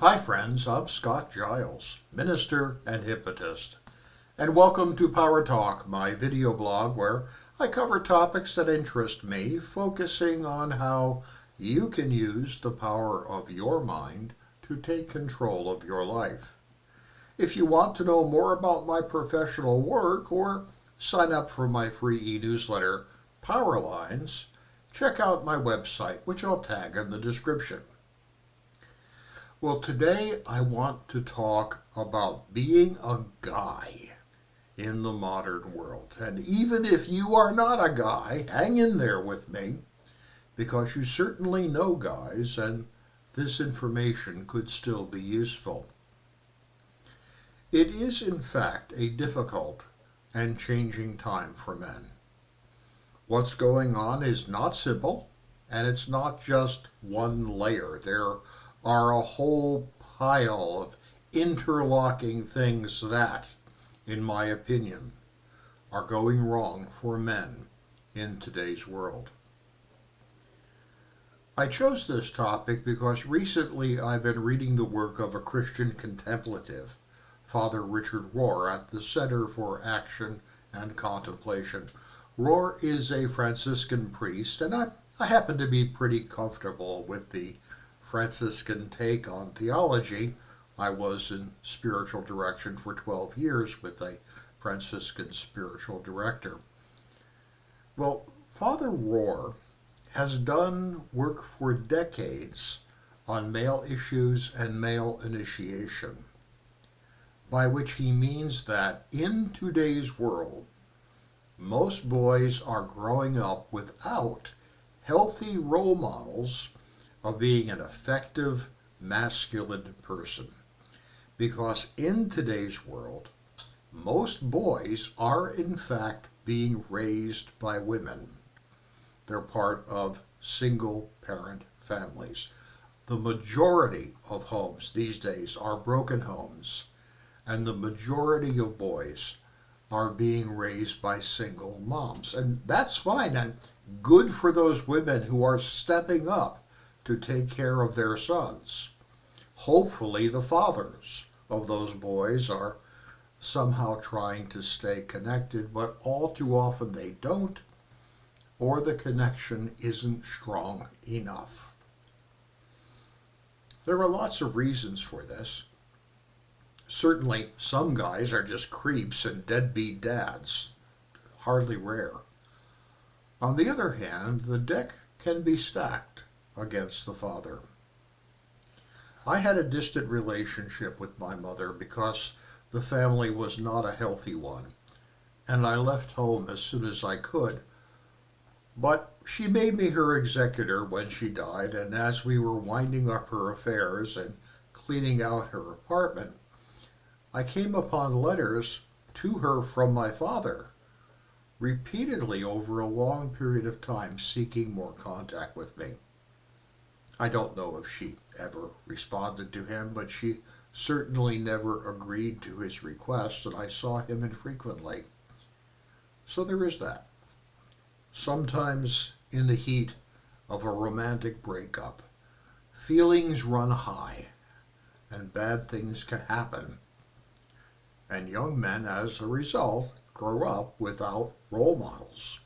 Hi friends, I'm Scott Giles, minister and hypnotist, and welcome to Power Talk, my video blog where I cover topics that interest me, focusing on how you can use the power of your mind to take control of your life. If you want to know more about my professional work or sign up for my free e-newsletter, Power Lines, check out my website, which I'll tag in the description. Well, today I want to talk about being a guy in the modern world. And even if you are not a guy, hang in there with me, because you certainly know guys, and this information could still be useful. It is, in fact, a difficult and changing time for men. What's going on is not simple, and it's not just one layer. There are a whole pile of interlocking things that, in my opinion, are going wrong for men in today's world. I chose this topic because recently I've been reading the work of a Christian contemplative, Father Richard Rohr, at the Center for Action and Contemplation. Rohr is a Franciscan priest, and I happen to be pretty comfortable with the Franciscan take on theology. I was in spiritual direction for 12 years with a Franciscan spiritual director. Well, Father Rohr has done work for decades on male issues and male initiation, by which he means that in today's world, most boys are growing up without healthy role models of being an effective masculine person. Because in today's world, most boys are in fact being raised by women. They're part of single-parent families. The majority of homes these days are broken homes, and the majority of boys are being raised by single moms. And that's fine, and good for those women who are stepping up to take care of their sons. Hopefully the fathers of those boys are somehow trying to stay connected, but all too often they don't, or the connection isn't strong enough. There are lots of reasons for this. Certainly some guys are just creeps and deadbeat dads, hardly rare. On the other hand, the deck can be stacked against the father. I had a distant relationship with my mother because the family was not a healthy one, and I left home as soon as I could. But she made me her executor when she died, and as we were winding up her affairs and cleaning out her apartment, I came upon letters to her from my father, repeatedly over a long period of time, seeking more contact with me. I don't know if she ever responded to him, but she certainly never agreed to his requests, and I saw him infrequently. So there is that. Sometimes in the heat of a romantic breakup, feelings run high, and bad things can happen. And young men, as a result, grow up without role models.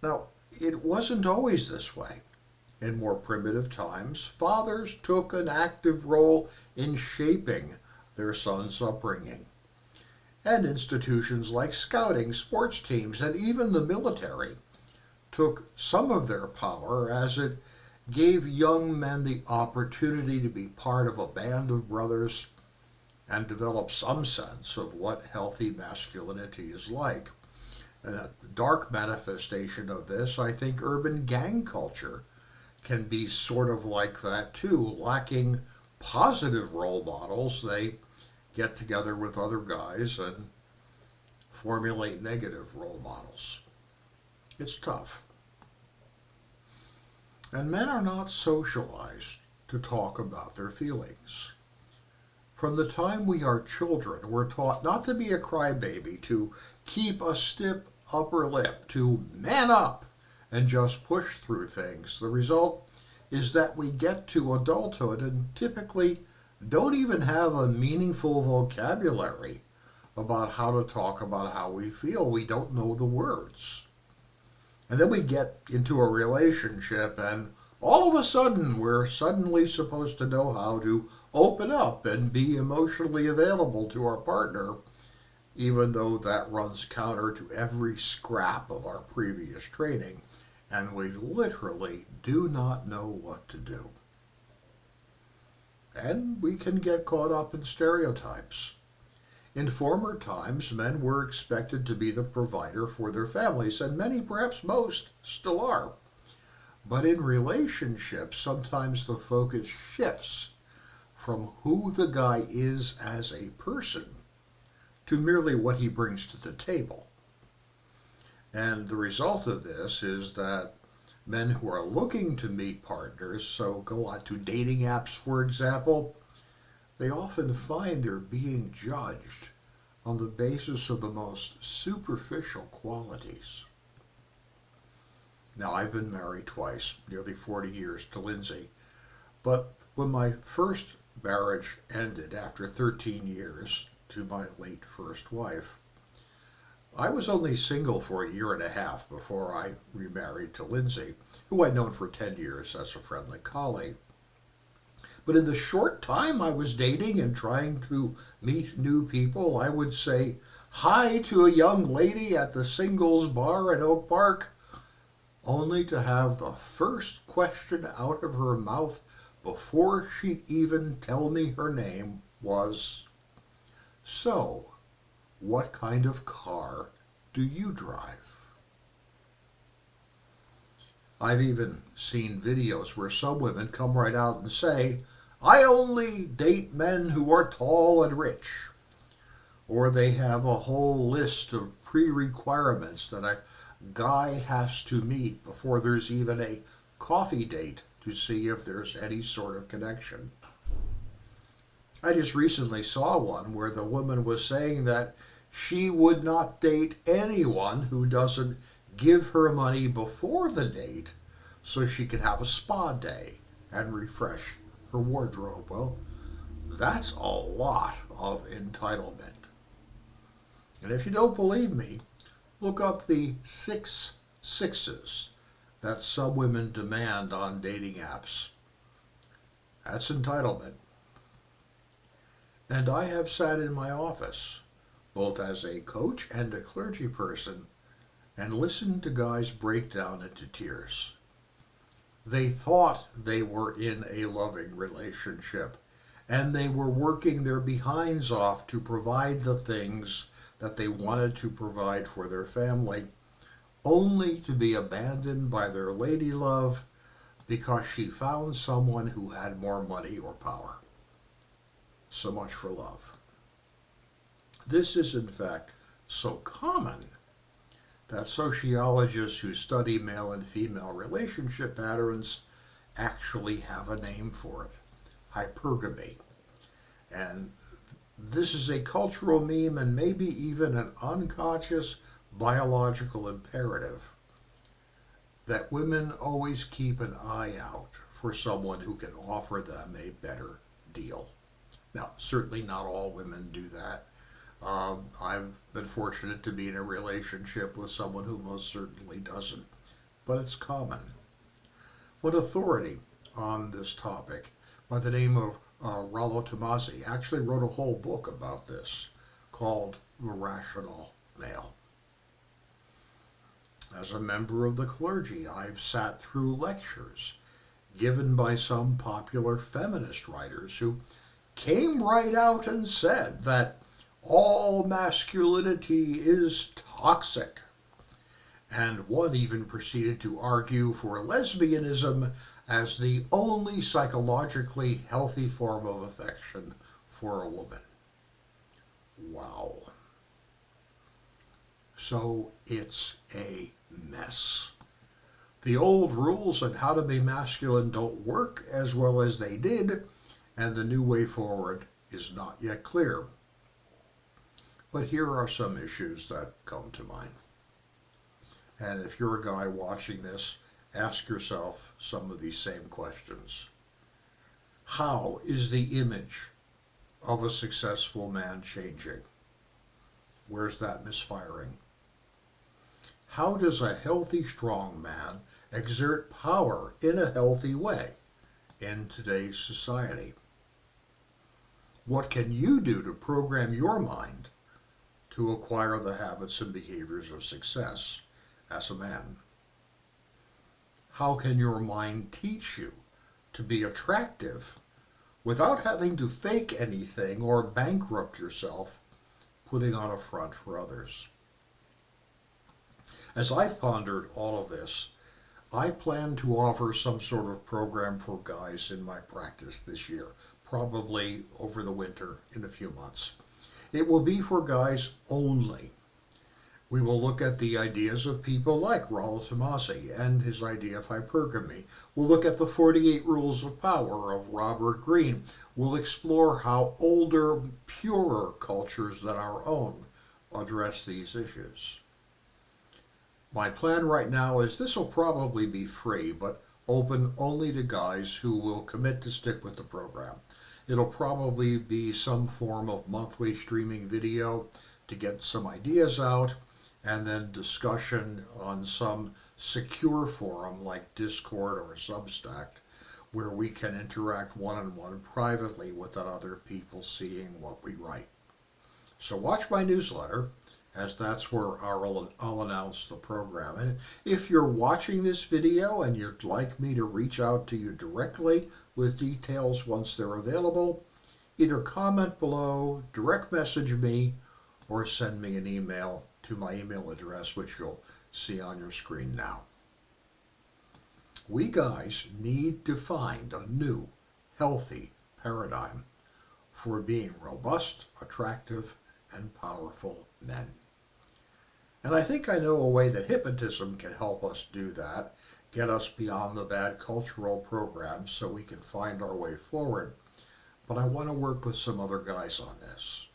Now, it wasn't always this way. In more primitive times, fathers took an active role in shaping their sons' upbringing. And institutions like scouting, sports teams, and even the military took some of their power as it gave young men the opportunity to be part of a band of brothers and develop some sense of what healthy masculinity is like. And a dark manifestation of this, I think urban gang culture can be sort of like that too. Lacking positive role models, they get together with other guys and formulate negative role models. It's tough. And men are not socialized to talk about their feelings. From the time we are children, we're taught not to be a crybaby, to keep a stiff upper lip, to man up and just push through things. The result is that we get to adulthood and typically don't even have a meaningful vocabulary about how to talk about how we feel. We don't know the words. And then we get into a relationship and all of a sudden we're suddenly supposed to know how to open up and be emotionally available to our partner, even though that runs counter to every scrap of our previous training, and we literally do not know what to do. And we can get caught up in stereotypes. In former times, men were expected to be the provider for their families, and many, perhaps most, still are. But in relationships, sometimes the focus shifts from who the guy is as a person to merely what he brings to the table. And the result of this is that men who are looking to meet partners, so go on to dating apps, for example, they often find they're being judged on the basis of the most superficial qualities. Now, I've been married twice, nearly 40 years, to Lindsay, but when my first marriage ended after 13 years to my late first wife, I was only single for a year and a half before I remarried to Lindsay, who I'd known for 10 years as a friendly colleague. But in the short time I was dating and trying to meet new people, I would say hi to a young lady at the singles bar at Oak Park, only to have the first question out of her mouth before she'd even tell me her name was, "So, what kind of car do you drive?" I've even seen videos where some women come right out and say, "I only date men who are tall and rich." Or they have a whole list of pre-requirements that a guy has to meet before there's even a coffee date to see if there's any sort of connection. I just recently saw one where the woman was saying that she would not date anyone who doesn't give her money before the date so she can have a spa day and refresh her wardrobe. Well, that's a lot of entitlement. And if you don't believe me, look up the 6 sixes that some women demand on dating apps. That's entitlement. And I have sat in my office, both as a coach and a clergy person, and listened to guys break down into tears. They thought they were in a loving relationship, and they were working their behinds off to provide the things that they wanted to provide for their family, only to be abandoned by their lady love because she found someone who had more money or power. So much for love. This is, in fact, so common that sociologists who study male and female relationship patterns actually have a name for it: hypergamy. And this is a cultural meme and maybe even an unconscious biological imperative that women always keep an eye out for someone who can offer them a better deal. Now, certainly not all women do that. I've been fortunate to be in a relationship with someone who most certainly doesn't, but it's common. One authority on this topic, by the name of Rollo Tomasi, actually wrote a whole book about this called The Rational Male. As a member of the clergy, I've sat through lectures given by some popular feminist writers who came right out and said that all masculinity is toxic. And one even proceeded to argue for lesbianism as the only psychologically healthy form of affection for a woman. Wow. So it's a mess. The old rules on how to be masculine don't work as well as they did, and the new way forward is not yet clear. But here are some issues that come to mind. And if you're a guy watching this ask yourself some of these same questions. How is the image of a successful man changing? Where's that misfiring? How does a healthy, strong man exert power in a healthy way in today's society? What can you do to program your mind to acquire the habits and behaviors of success as a man? How can your mind teach you to be attractive without having to fake anything or bankrupt yourself putting on a front for others? As I've pondered all of this, I plan to offer some sort of program for guys in my practice this year, probably over the winter in a few months. It will be for guys only. We will look at the ideas of people like Rollo Tomasi and his idea of hypergamy. We'll look at the 48 Rules of Power of Robert Greene. We'll explore how older, purer cultures than our own address these issues. My plan right now is this will probably be free, but open only to guys who will commit to stick with the program. It'll probably be some form of monthly streaming video to get some ideas out, and then discussion on some secure forum like Discord or Substack, where we can interact one-on-one privately without other people seeing what we write. So watch my newsletter, as that's where I'll announce the program. And if you're watching this video and you'd like me to reach out to you directly with details once they're available, either comment below, direct message me, or send me an email to my email address, which you'll see on your screen now. We guys need to find a new, healthy paradigm for being robust, attractive, and powerful men. And I think I know a way that hypnotism can help us do that, get us beyond the bad cultural programs so we can find our way forward. But I want to work with some other guys on this.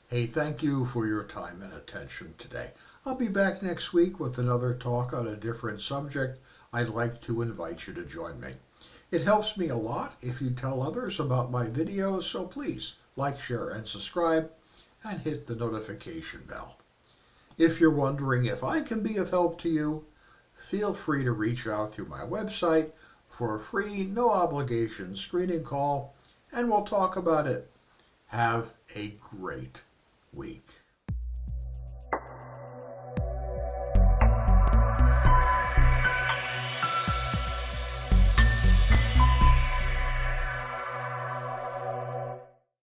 Hey, thank you for your time and attention today. I'll be back next week with another talk on a different subject. I'd like to invite you to join me. It helps me a lot if you tell others about my videos, so please like, share, and subscribe, and hit the notification bell. If you're wondering if I can be of help to you, feel free to reach out through my website for a free, no-obligation screening call, and we'll talk about it. Have a great week.